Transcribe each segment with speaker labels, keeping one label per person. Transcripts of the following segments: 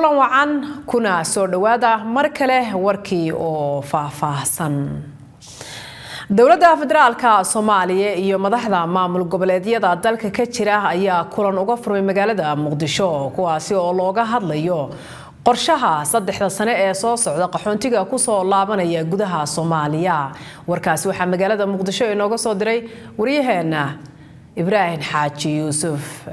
Speaker 1: kulan wacan kuna soo dhawaada mar kale warkii oo faahfaahsan. Dowladda Federaalka Soomaaliya iyo madaxda maamul goboleedyada dalka ka jira ayaa kulan uga furmay magaalada Muqdisho kuwaasi oo looga hadlayo qorshaha 3 sano ee soo socda qaxoontiga ku soo laabanaya gudaha Soomaaliya. Warkaasi waxa magaalada Muqdisho inooga soo diray wariyaheena Ibrahim Xaaji Yuusuf.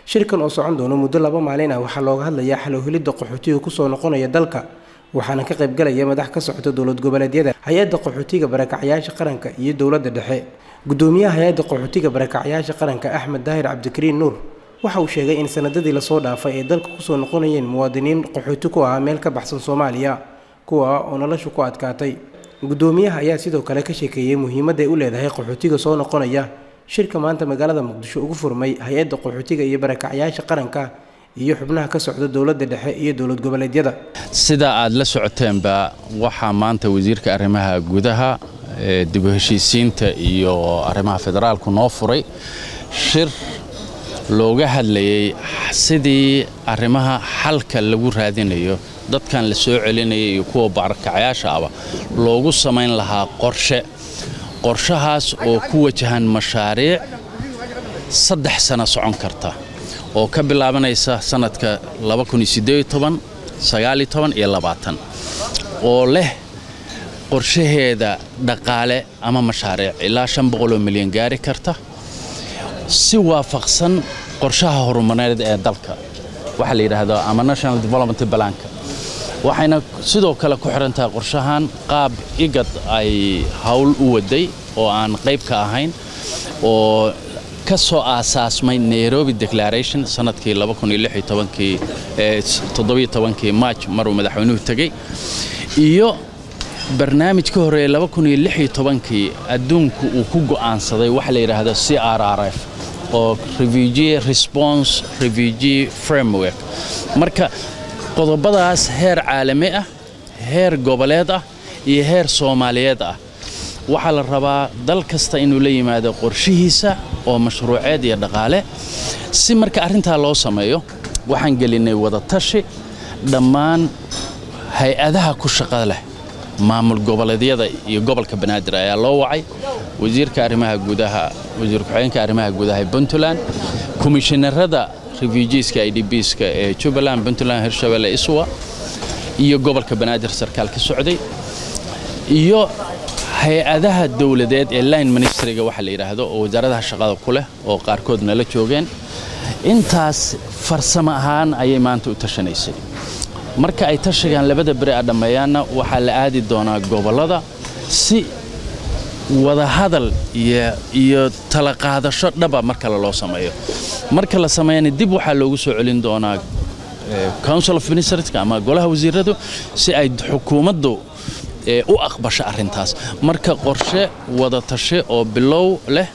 Speaker 2: shirkan oo socon doono muddo 2 maalin ah waxa looga hadlayaa xal u helidda qaxootiga ku soo noqonaya dalka waxaana ka qayb galaya madax ka socota dowlad goboleedyada hay'adda qaxootiga barakacayaasha qaranka iyo dowladda dhexe. Gudoomiyaha hay'adda qaxootiga barakacayaasha qaranka Axmed Daahir Cabdikariin Nuur waxa uu sheegay in sanadadii la soo dhaafay ee dalka ku soo noqonayeen muwaadiniin qaxooti ku ah meel ka baxsan Soomaaliya kuwa oo noloshu ku adkaatay. Gudoomiyaha ayaa sidoo kale ka sheekeeyay muhiimadda ay u leedahay qaxootiga soo noqonaya shirka maanta magaalada Muqdisho ugu furmay hay'adda qaxootiga iyo barakacayaasha qaranka iyo xubnaha ka socda dowladda dhexe iyo dowlad goboleedyada.
Speaker 3: sida aad la socoteenba waxa maanta wasiirka arrimaha gudaha dib u heshiisiinta iyo arrimaha federaalku noo furay shir looga hadlayay sidii arrimaha xalka lagu raadinayo dadkan la soo celinayay iyo kuwa barakacayaasha ah loogu sameyn lahaa qorshahaas oo ku wajahan mashaariic 3 sano socon karta oo ka bilaabanaysa sanadka 2018 19 iyo 20 oo leh qorshaheeda dhaqaale ama mashaariic ilaa 500 milyan gaari karta si waafaqsan qorshaha horumarineed ee dalka waxa la yiraahdo ama National Development Plan waxayna sidoo kale ku xirantaa qorshahan qaab igad ay hawl u waday oo aan qayb ka ahayn oo ka soo aasaasmay Nairobi Declaration sanadkii 2016 March maruu madaxweynuhu tagay iyo barnaamijka hore 2016 adduunku uu ku go'aansaday waxa la yiraahdo CRRF oo Refugee Response Refugee Framework marka qodobadaas heer caalami ah heer goboleed ah iyo heer Soomaaliyeed ah waxa la rabaa dal kasta inuu la yimaado qorshihiisa oo mashruuceed iyo dhaqaale si marka arinta loo sameeyo waxaan gelinay wada tashi dhammaan hay'adaha ku shaqada leh maamul goboleedyada iyo gobolka Banaadir ayaa loo wacay wasiirka arrimaha gudaha wasiir ku-xigeenka arrimaha gudaha Puntland komishinarada refugeeska IDPska ee Jubaland Puntland Hirshabelle Iswa iyo gobolka Banaadir sarkaalka socday iyo hay'adaha dawladeed ee line ministeriga waxa la yiraahdo oo wasaaradda shaqada ku leh oo qaarkood nala joogeen intaas farsamo ahaan ayay maanta u tashanaysay marka ay tashigaan labada bari dhameeyana waxa la aadi doonaa gobolada si wada hadal iyo tala qaadasho dhaba marka la sameeyo marka la sameeyana dib waxa loogu soo celin doonaa Council of Ministers ama golaha wasiiradu si ay xukuumaddu u aqbasho arintaas marka qorshe wada tashi oo bilow leh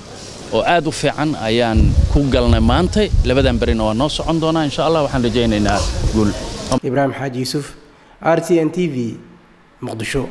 Speaker 3: oo aad u fiican ayaan ku galnay maanta labadan barina waa noo socon doona insha Allah waxaan rajaynaynaa guul.
Speaker 2: Ibrahim Xaaji Yuusuf RTN TV Muqdisho.